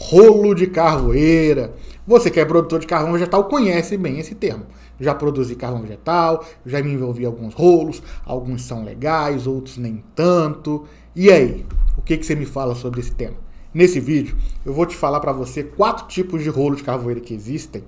Rolo de carvoeira. Você que é produtor de carvão vegetal conhece bem esse termo. Já produzi carvão vegetal, já me envolvi em alguns rolos, alguns são legais, outros nem tanto. E aí, o que você me fala sobre esse tema? Nesse vídeo, eu vou te falar para você 4 tipos de rolo de carvoeira que existem,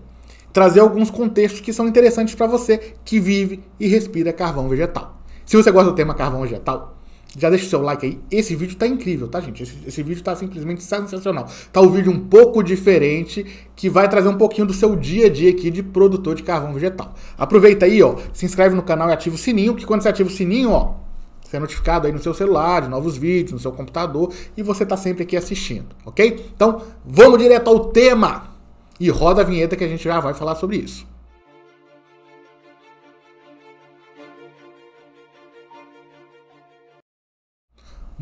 trazer alguns contextos que são interessantes para você que vive e respira carvão vegetal. Se você gosta do tema carvão vegetal, já deixa o seu like aí. Esse vídeo tá incrível, tá, gente? Esse vídeo tá simplesmente sensacional. Tá um vídeo um pouco diferente, que vai trazer um pouquinho do seu dia a dia aqui de produtor de carvão vegetal. Aproveita aí, ó, se inscreve no canal e ativa o sininho, que quando você ativa o sininho, ó, você é notificado aí no seu celular, de novos vídeos, no seu computador, e você tá sempre aqui assistindo, ok? Então, vamos direto ao tema! E roda a vinheta que a gente já vai falar sobre isso.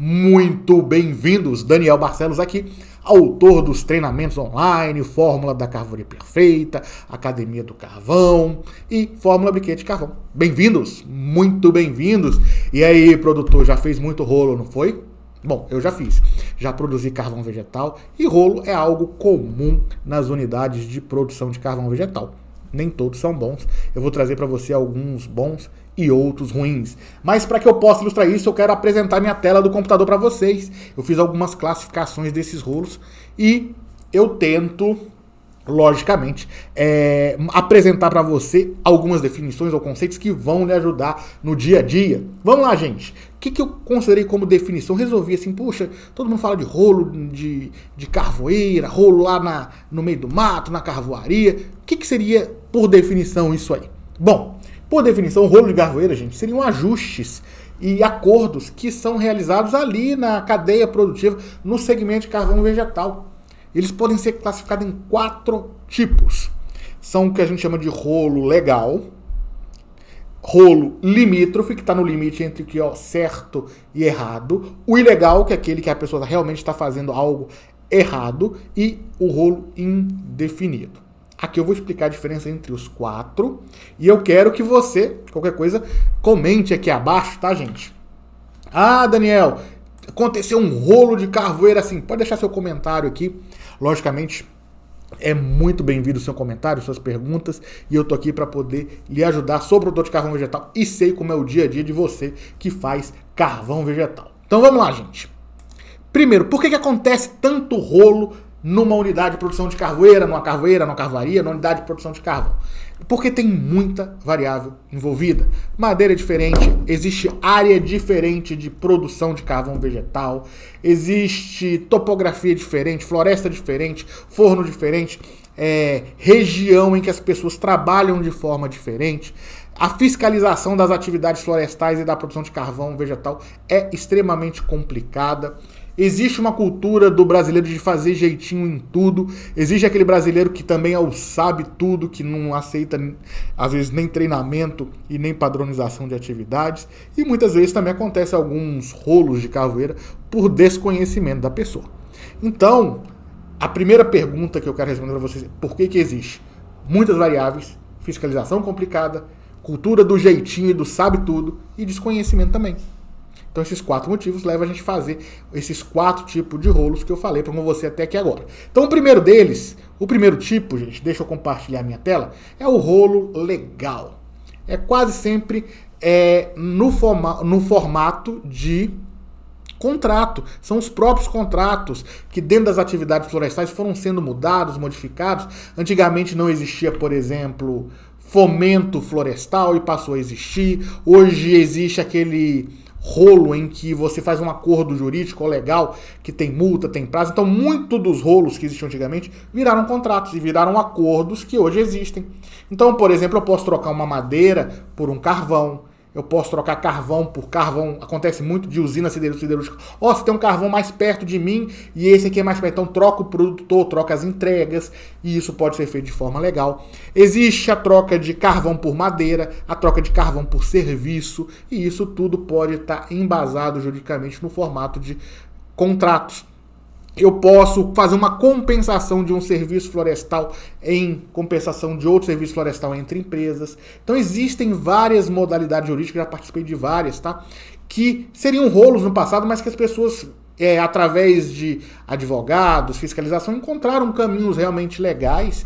Muito bem-vindos, Daniel Barcelos aqui, autor dos treinamentos online, Fórmula da Carvoeira Perfeita, Academia do Carvão e Fórmula Briquete Carvão. Bem-vindos, muito bem-vindos. E aí, produtor, já fez muito rolo, não foi? Bom, eu já fiz. Já produzi carvão vegetal e rolo é algo comum nas unidades de produção de carvão vegetal. Nem todos são bons. Eu vou trazer para você alguns bons e outros ruins. Mas para que eu possa ilustrar isso, eu quero apresentar minha tela do computador para vocês. Eu fiz algumas classificações desses rolos e eu tento, logicamente, apresentar para você algumas definições ou conceitos que vão lhe ajudar no dia a dia. Vamos lá, gente. O que eu considerei como definição? Resolvi assim, puxa, todo mundo fala de rolo de carvoeira, rolo lá no meio do mato, na carvoaria. O que seria, por definição, isso aí? Bom, por definição, o rolo de carvoeira, gente, seriam ajustes e acordos que são realizados ali na cadeia produtiva, no segmento de carvão vegetal. Eles podem ser classificados em 4 tipos. São o que a gente chama de rolo legal, rolo limítrofe, que está no limite entre o que é certo e errado, o ilegal, que é aquele que a pessoa realmente está fazendo algo errado, e o rolo indefinido. Aqui eu vou explicar a diferença entre os 4, e eu quero que você, qualquer coisa, comente aqui abaixo, tá, gente? Ah, Daniel, aconteceu um rolo de carvoeira assim. Pode deixar seu comentário aqui. Logicamente, é muito bem-vindo o seu comentário, suas perguntas, e eu tô aqui para poder lhe ajudar. Sou produtor de carvão vegetal e sei como é o dia a dia de você que faz carvão vegetal. Então vamos lá, gente. Primeiro, por que acontece tanto rolo numa unidade de produção de carvoeira, numa carvoaria, numa unidade de produção de carvão? Porque tem muita variável envolvida. Madeira diferente, existe área diferente de produção de carvão vegetal, existe topografia diferente, floresta diferente, forno diferente, região em que as pessoas trabalham de forma diferente. A fiscalização das atividades florestais e da produção de carvão vegetal é extremamente complicada. Existe uma cultura do brasileiro de fazer jeitinho em tudo. Existe aquele brasileiro que também é o sabe tudo, que não aceita, às vezes, nem treinamento e nem padronização de atividades. E muitas vezes também acontece alguns rolos de carvoeira por desconhecimento da pessoa. Então, a primeira pergunta que eu quero responder para vocês é por que existe muitas variáveis, fiscalização complicada, cultura do jeitinho e do sabe tudo e desconhecimento também. Então esses 4 motivos levam a gente a fazer esses 4 tipos de rolos que eu falei para você até aqui agora. Então o primeiro deles, o primeiro tipo, gente, deixa eu compartilhar minha tela, é o rolo legal. É quase sempre no formato de contrato. São os próprios contratos que dentro das atividades florestais foram sendo mudados, modificados. Antigamente não existia, por exemplo, fomento florestal e passou a existir. Hoje existe aquele rolo em que você faz um acordo jurídico ou legal, que tem multa, tem prazo. Então, muitos dos rolos que existiam antigamente viraram contratos e viraram acordos que hoje existem. Então, por exemplo, eu posso trocar uma madeira por um carvão, eu posso trocar carvão por carvão. Acontece muito de usina siderúrgica. Ó, você tem um carvão mais perto de mim e esse aqui é mais perto. Então troca o produtor, troca as entregas e isso pode ser feito de forma legal. Existe a troca de carvão por madeira, a troca de carvão por serviço e isso tudo pode estar embasado juridicamente no formato de contratos. Eu posso fazer uma compensação de um serviço florestal em compensação de outro serviço florestal entre empresas. Então existem várias modalidades jurídicas, já participei de várias, tá? Que seriam rolos no passado, mas que as pessoas através de advogados, fiscalização, encontraram caminhos realmente legais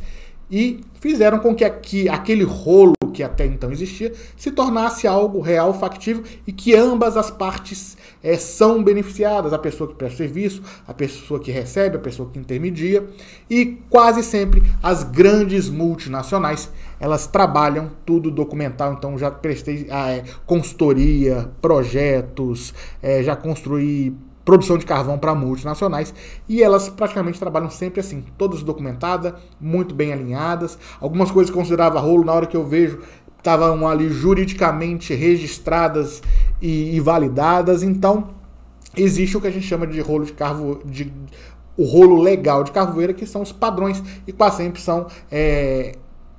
e fizeram com que aquele rolo que até então existia se tornasse algo real, factível, e que ambas as partes são beneficiadas, a pessoa que presta serviço, a pessoa que recebe, a pessoa que intermedia, e quase sempre as grandes multinacionais, elas trabalham tudo documental. Então já prestei consultoria, projetos, já construí produção de carvão para multinacionais, e elas praticamente trabalham sempre assim, todas documentadas, muito bem alinhadas. Algumas coisas que eu considerava rolo, na hora que eu vejo, estavam ali juridicamente registradas e validadas. Então existe o que a gente chama de rolo de o rolo legal de carvoeira, que são os padrões, e quase sempre são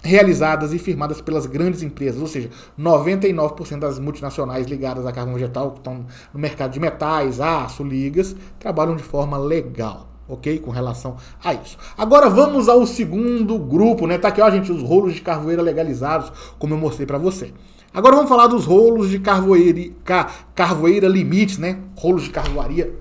realizadas e firmadas pelas grandes empresas, ou seja, 99% das multinacionais ligadas a carvão vegetal, que estão no mercado de metais, aço, ligas, trabalham de forma legal, ok? Com relação a isso. Agora vamos ao segundo grupo, né? Tá aqui, ó, gente, os rolos de carvoeira legalizados, como eu mostrei para você. Agora vamos falar dos rolos de carvoeira limite, né? Rolos de carvoaria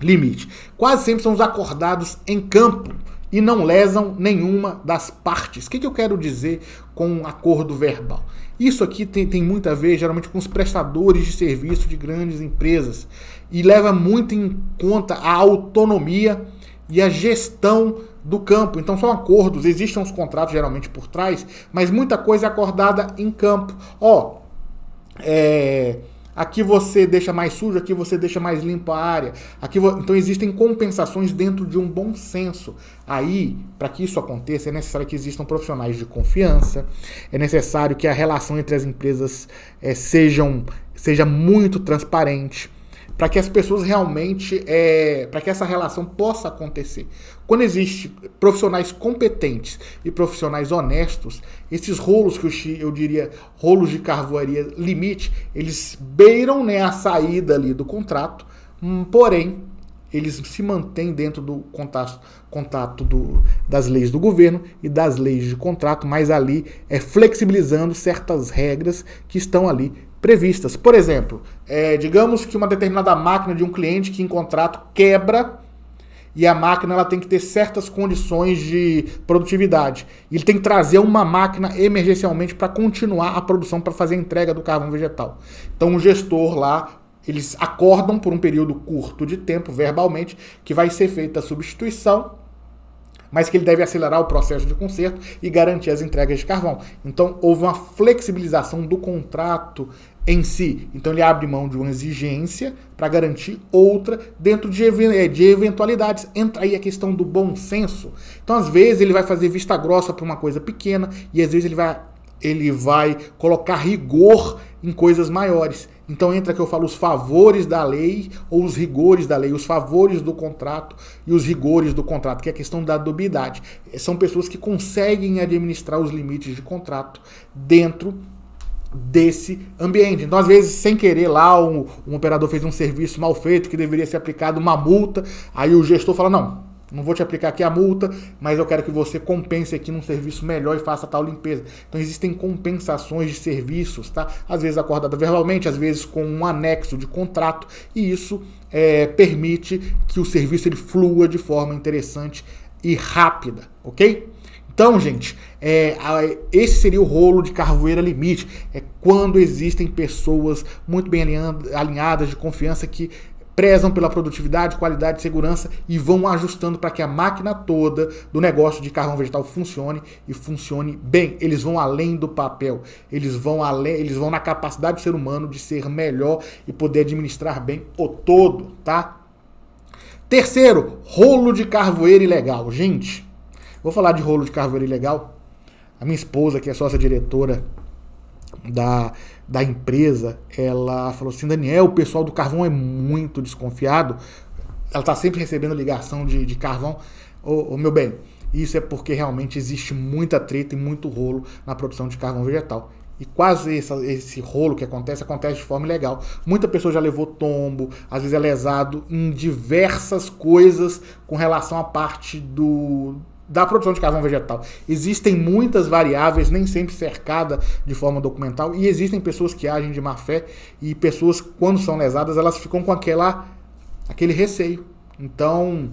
limite. Quase sempre são os acordados em campo e não lesam nenhuma das partes. O que eu quero dizer com um acordo verbal? Isso aqui tem muito a ver, geralmente, com os prestadores de serviço de grandes empresas, e leva muito em conta a autonomia e a gestão do campo. Então são acordos, existem os contratos geralmente por trás, mas muita coisa é acordada em campo. Aqui você deixa mais sujo, aqui você deixa mais limpa a área. Então existem compensações dentro de um bom senso. Aí, para que isso aconteça, é necessário que existam profissionais de confiança, é necessário que a relação entre as empresas seja muito transparente, para que as pessoas realmente, para que essa relação possa acontecer. Quando existem profissionais competentes e profissionais honestos, esses rolos, que eu diria rolos de carvoaria limite, eles beiram, né, a saída ali do contrato, porém eles se mantêm dentro do contato das leis do governo e das leis de contrato, mas ali flexibilizando certas regras que estão ali previstas. Por exemplo, digamos que uma determinada máquina de um cliente que em contrato quebra, e a máquina ela tem que ter certas condições de produtividade. Ele tem que trazer uma máquina emergencialmente para continuar a produção, para fazer a entrega do carvão vegetal. Então o gestor lá, eles acordam por um período curto de tempo, verbalmente, que vai ser feita a substituição, mas que ele deve acelerar o processo de conserto e garantir as entregas de carvão. Então houve uma flexibilização do contrato em si. Então ele abre mão de uma exigência para garantir outra dentro de eventualidades. Entra aí a questão do bom senso. Então às vezes ele vai fazer vista grossa para uma coisa pequena, e às vezes ele vai colocar rigor em coisas maiores. Então entra que eu falo os favores da lei ou os rigores da lei, os favores do contrato e os rigores do contrato, que é a questão da dubiedade. São pessoas que conseguem administrar os limites de contrato dentro desse ambiente. Então, às vezes, sem querer, lá um operador fez um serviço mal feito, que deveria ser aplicado uma multa, aí o gestor fala, não vou te aplicar aqui a multa, mas eu quero que você compense aqui num serviço melhor e faça tal limpeza. Então existem compensações de serviços, tá? Às vezes acordada verbalmente, às vezes com um anexo de contrato, e isso permite que o serviço ele flua de forma interessante e rápida, ok? Então, gente, esse seria o rolo de carvoeira limite. É quando existem pessoas muito bem alinhadas, de confiança, que prezam pela produtividade, qualidade e segurança e vão ajustando para que a máquina toda do negócio de carvão vegetal funcione e funcione bem. Eles vão além do papel, eles vão na capacidade do ser humano de ser melhor e poder administrar bem o todo, tá? Terceiro, rolo de carvoeira ilegal. Gente, vou falar de rolo de carvoeira ilegal. A minha esposa, que é sócia-diretora da empresa, ela falou assim, Daniel, o pessoal do carvão é muito desconfiado, ela está sempre recebendo ligação de carvão. Meu bem, isso é porque realmente existe muita treta e muito rolo na produção de carvão vegetal. E quase esse rolo que acontece de forma ilegal. Muita pessoa já levou tombo, às vezes é lesado em diversas coisas com relação à parte da produção de carvão vegetal. Existem muitas variáveis, nem sempre cercada de forma documental, e existem pessoas que agem de má fé, e pessoas, quando são lesadas, elas ficam com aquela aquele receio. Então,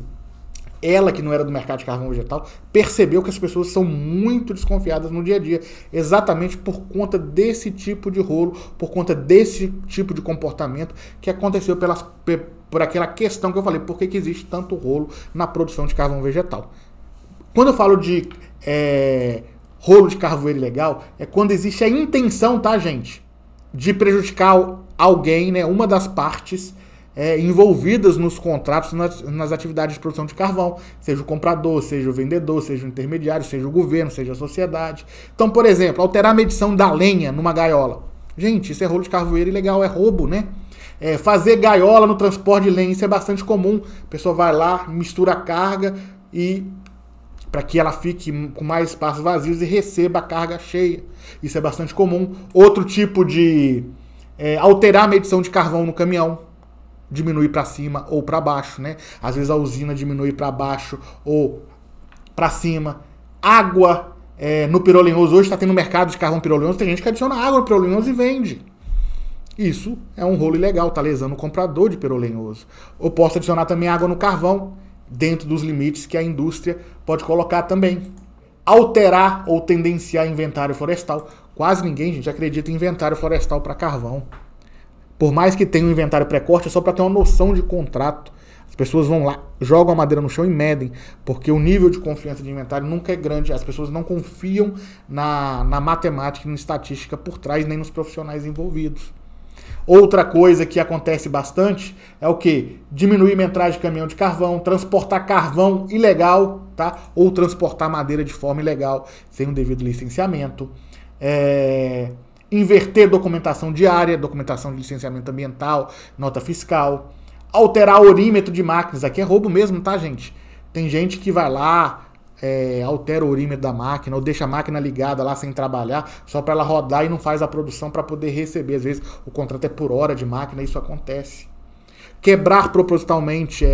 ela que não era do mercado de carvão vegetal, percebeu que as pessoas são muito desconfiadas no dia a dia, exatamente por conta desse tipo de rolo, por conta desse tipo de comportamento que aconteceu por aquela questão que eu falei, por que existe tanto rolo na produção de carvão vegetal. Quando eu falo de rolo de carvoeiro ilegal, é quando existe a intenção, tá, gente, de prejudicar alguém, né, uma das partes envolvidas nos contratos, nas atividades de produção de carvão, seja o comprador, seja o vendedor, seja o intermediário, seja o governo, seja a sociedade. Então, por exemplo, alterar a medição da lenha numa gaiola. Gente, isso é rolo de carvoeiro ilegal, é roubo, né? Fazer gaiola no transporte de lenha, isso é bastante comum. A pessoa vai lá, mistura a carga e para que ela fique com mais espaços vazios e receba a carga cheia. Isso é bastante comum. Outro tipo de alterar a medição de carvão no caminhão. Diminuir para cima ou para baixo, né? Às vezes a usina diminui para baixo ou para cima. Água no pirolenhoso. Hoje está tendo mercado de carvão pirolenhoso. Tem gente que adiciona água no pirolenhoso e vende. Isso é um rolo ilegal, está lesando o comprador de pirolenhoso. Ou posso adicionar também água no carvão, dentro dos limites que a indústria pode colocar também. Alterar ou tendenciar inventário florestal. Quase ninguém, gente, acredita em inventário florestal para carvão. Por mais que tenha um inventário pré-corte, é só para ter uma noção de contrato. As pessoas vão lá, jogam a madeira no chão e medem, porque o nível de confiança de inventário nunca é grande. As pessoas não confiam na matemática e na estatística por trás, nem nos profissionais envolvidos. Outra coisa que acontece bastante é o quê? Diminuir metragem de caminhão de carvão, transportar carvão ilegal, tá? Ou transportar madeira de forma ilegal, sem o devido licenciamento. Inverter documentação diária, documentação de licenciamento ambiental, nota fiscal. Alterar orímetro de máquinas. Aqui é roubo mesmo, tá, gente? Tem gente que vai lá, altera o orímetro da máquina, ou deixa a máquina ligada lá sem trabalhar, só para ela rodar e não faz a produção para poder receber. Às vezes o contrato é por hora de máquina, isso acontece. Quebrar propositalmente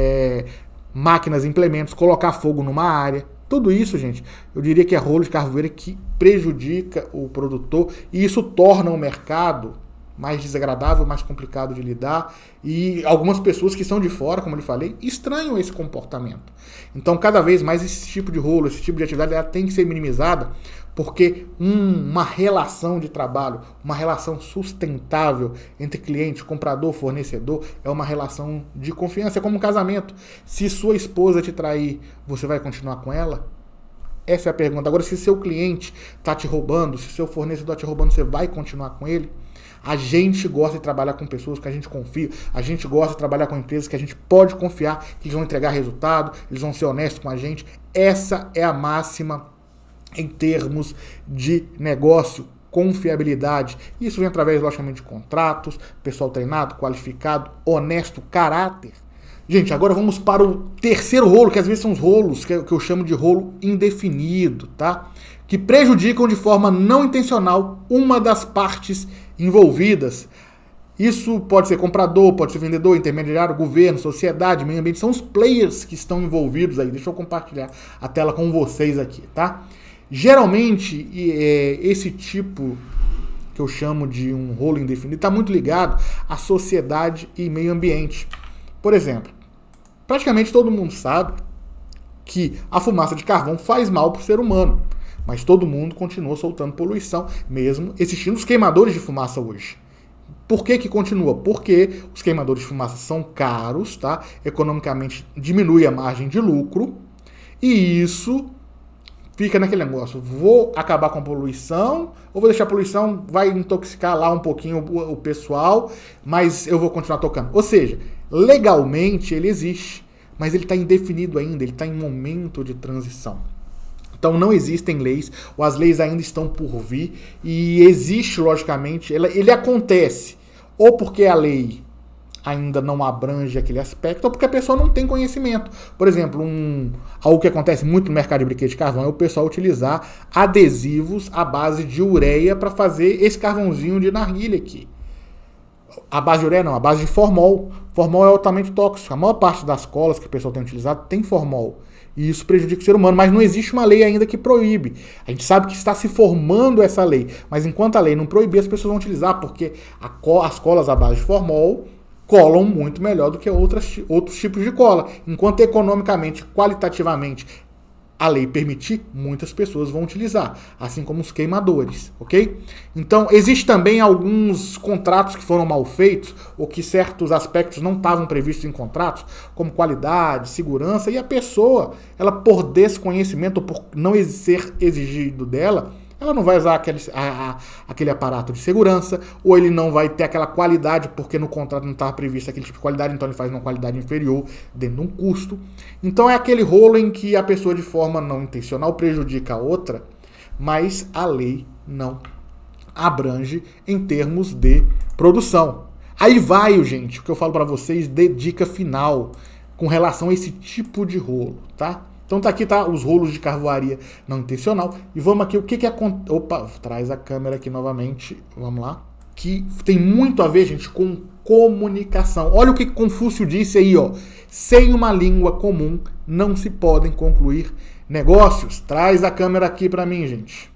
máquinas e implementos, colocar fogo numa área. Tudo isso, gente, eu diria que é rolo de carvoeiro que prejudica o produtor e isso torna o mercado mais desagradável, mais complicado de lidar e algumas pessoas que são de fora, como eu falei, estranham esse comportamento. Então, cada vez mais esse tipo de rolo, esse tipo de atividade, ela tem que ser minimizada porque uma relação de trabalho, uma relação sustentável entre cliente, comprador, fornecedor, é uma relação de confiança, é como um casamento. Se sua esposa te trair, você vai continuar com ela? Essa é a pergunta. Agora, se seu cliente está te roubando, se seu fornecedor está te roubando, você vai continuar com ele? A gente gosta de trabalhar com pessoas que a gente confia, a gente gosta de trabalhar com empresas que a gente pode confiar, que eles vão entregar resultado, eles vão ser honestos com a gente. Essa é a máxima em termos de negócio, confiabilidade. Isso vem através, logicamente, de contratos, pessoal treinado, qualificado, honesto, caráter. Gente, agora vamos para o terceiro rolo, que às vezes são os rolos que eu chamo de rolo indefinido, tá? Que prejudicam de forma não intencional uma das partes envolvidas. Isso pode ser comprador, pode ser vendedor, intermediário, governo, sociedade, meio ambiente. São os players que estão envolvidos aí. Deixa eu compartilhar a tela com vocês aqui, tá? Geralmente, esse tipo que eu chamo de um rolo indefinido está muito ligado à sociedade e meio ambiente. Por exemplo, praticamente todo mundo sabe que a fumaça de carvão faz mal para o ser humano, mas todo mundo continua soltando poluição, mesmo existindo os queimadores de fumaça hoje. Por que que continua? Porque os queimadores de fumaça são caros, tá? Economicamente diminui a margem de lucro e isso fica naquele negócio, vou acabar com a poluição, ou vou deixar a poluição, vai intoxicar lá um pouquinho o pessoal, mas eu vou continuar tocando. Ou seja, legalmente ele existe, mas ele está indefinido ainda, ele está em momento de transição. Então não existem leis, ou as leis ainda estão por vir, e existe, logicamente, ele acontece, ou porque a lei ainda não abrange aquele aspecto, ou porque a pessoa não tem conhecimento. Por exemplo, algo que acontece muito no mercado de brinquedo de carvão é o pessoal utilizar adesivos à base de ureia para fazer esse carvãozinho de narguilha aqui. A base de ureia não, a base de formol. Formol é altamente tóxico. A maior parte das colas que o pessoal tem utilizado tem formol. E isso prejudica o ser humano, mas não existe uma lei ainda que proíbe. A gente sabe que está se formando essa lei, mas enquanto a lei não proibir, as pessoas vão utilizar, porque as colas à base de formol colam muito melhor do que outros tipos de cola. Enquanto economicamente, qualitativamente, a lei permitir, muitas pessoas vão utilizar, assim como os queimadores, ok? Então, existe também alguns contratos que foram mal feitos, ou que certos aspectos não estavam previstos em contratos, como qualidade, segurança, e a pessoa, ela por desconhecimento, ou por não ser exigido dela, ela não vai usar aquele aparato de segurança, ou ele não vai ter aquela qualidade, porque no contrato não estava previsto aquele tipo de qualidade, então ele faz uma qualidade inferior dentro de um custo. Então é aquele rolo em que a pessoa de forma não intencional prejudica a outra, mas a lei não abrange em termos de produção. Aí vai, gente, o que eu falo para vocês de dica final com relação a esse tipo de rolo, tá? Então tá aqui, tá? Os rolos de carvoaria não intencional. E vamos aqui, o que acontece... Opa, traz a câmera aqui novamente. Vamos lá. Que tem muito a ver, gente, com comunicação. Olha o que Confúcio disse aí, ó. Sem uma língua comum não se podem concluir negócios. Traz a câmera aqui pra mim, gente.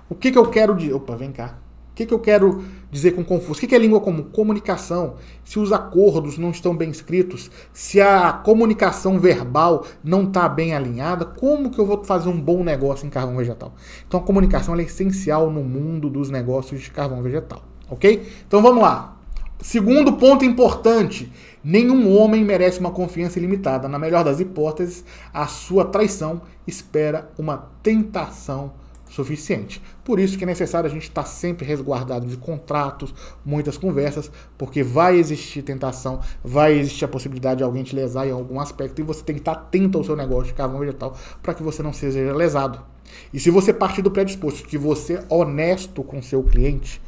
O que eu quero dizer... Opa, vem cá. O que eu quero dizer com Confúcio? O que é língua comum? Comunicação. Se os acordos não estão bem escritos, se a comunicação verbal não está bem alinhada, como que eu vou fazer um bom negócio em carvão vegetal? Então a comunicação é essencial no mundo dos negócios de carvão vegetal, ok? Então vamos lá. Segundo ponto importante, nenhum homem merece uma confiança ilimitada. Na melhor das hipóteses, a sua traição espera uma tentação suficiente. Por isso que é necessário a gente estar sempre resguardado de contratos, muitas conversas, porque vai existir tentação, vai existir a possibilidade de alguém te lesar em algum aspecto, e você tem que estar atento ao seu negócio de carvão vegetal para que você não seja lesado. E se você partir do predisposto que você é honesto com seu cliente,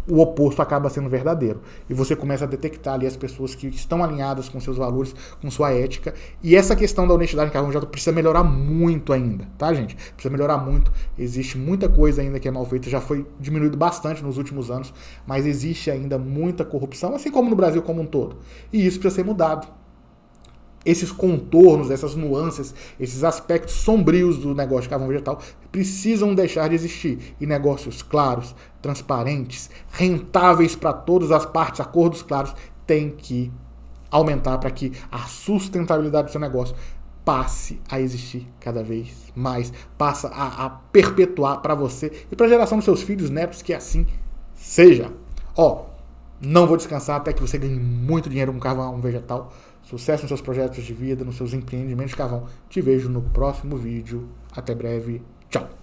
o oposto acaba sendo verdadeiro. E você começa a detectar ali as pessoas que estão alinhadas com seus valores, com sua ética. E essa questão da honestidade em carvão vegetal precisa melhorar muito ainda, tá, gente? Precisa melhorar muito. Existe muita coisa ainda que é mal feita. Já foi diminuído bastante nos últimos anos, mas existe ainda muita corrupção, assim como no Brasil como um todo. E isso precisa ser mudado. Esses contornos, essas nuances, esses aspectos sombrios do negócio de carvão vegetal precisam deixar de existir. E negócios claros, transparentes, rentáveis para todas as partes, acordos claros, tem que aumentar para que a sustentabilidade do seu negócio passe a existir cada vez mais, passa a perpetuar para você e para a geração dos seus filhos, netos, que assim seja. Ó, não vou descansar até que você ganhe muito dinheiro com carvão vegetal. Sucesso nos seus projetos de vida, nos seus empreendimentos de carvão. Te vejo no próximo vídeo. Até breve. Tchau.